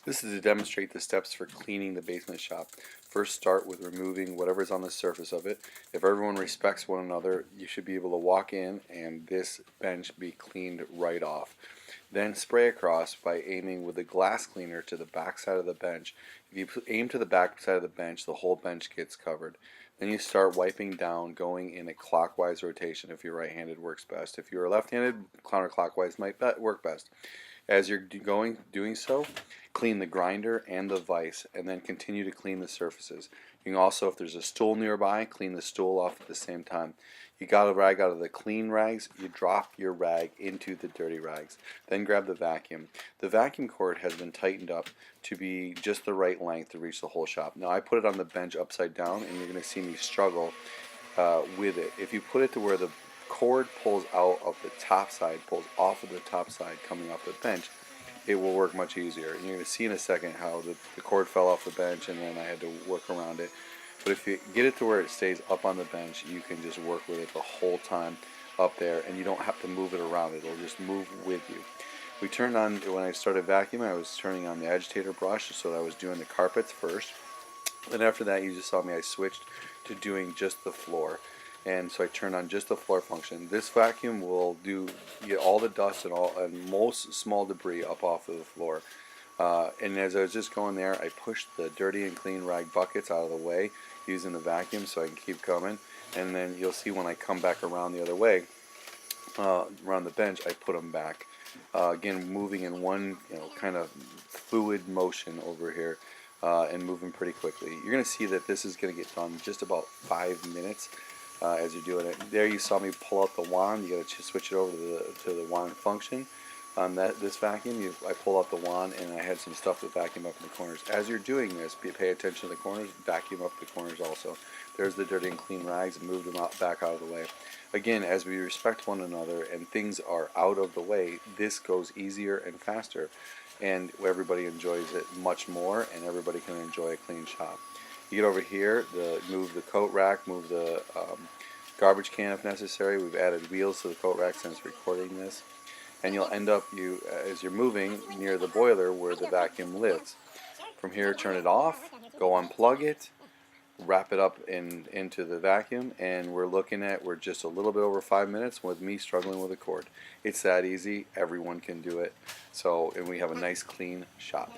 This is to demonstrate the steps for cleaning the basement shop. First, start with removing whatever's on the surface of it. If everyone respects one another, you should be able to walk in and this bench be cleaned right off. Then spray across by aiming with the glass cleaner to the back side of the bench. If you aim to the back side of the whole bench gets covered. Then you start wiping down, going in a clockwise rotation. If you're right-handed, works best. If you're left-handed, counterclockwise might work best. As you're doing so, clean the grinder and the vise, and then continue to clean the surfaces. You can also, if there's a stool nearby, clean the stool off at the same time. You got a rag out of the clean rags, you drop your rag into the dirty rags. Then grab the vacuum. The vacuum cord has been tightened up to be just the right length to reach the whole shop. Now I put it on the bench upside down, and you're going to see me struggle with it. If you put it to where the cord pulls out of the top side, pulls off of the top side coming off the bench, it will work much easier. And you're going to see in a second how the cord fell off the bench and then I had to work around it. But if you get it to where it stays up on the bench, you can just work with it the whole time up there, and you don't have to move it around. It'll just move with you. We turned on, when I started vacuuming, I was turning on the agitator brush, so I was doing the carpets first. Then after that, you just saw me, I switched to doing just the floor. And so I turned on just the floor function. This vacuum will get all the dust and most small debris up off of the floor. And as I was just going there, I pushed the dirty and clean rag buckets out of the way using the vacuum so I can keep coming. And then you'll see when I come back around the other way, around the bench, I put them back. Again, moving in one kind of fluid motion over here. And moving pretty quickly. You're going to see that this is going to get done in just about 5 minutes as you're doing it. There you saw me pull out the wand. You got to switch it over to the wand function. On this vacuum, I pulled out the wand and I had some stuff to vacuum up in the corners. As you're doing this, pay attention to the corners, vacuum up the corners also. There's the dirty and clean rags, and move them back out of the way. Again, as we respect one another and things are out of the way, this goes easier and faster, and everybody enjoys it much more, and everybody can enjoy a clean shop. You get over here, move the coat rack, move the garbage can if necessary. We've added wheels to the coat rack since recording this. And you'll end up, as you're moving, near the boiler where the vacuum lives. From here, turn it off, go unplug it, wrap it up into the vacuum, and we're just a little bit over 5 minutes with me struggling with a cord. It's that easy. Everyone can do it. And we have a nice clean shop.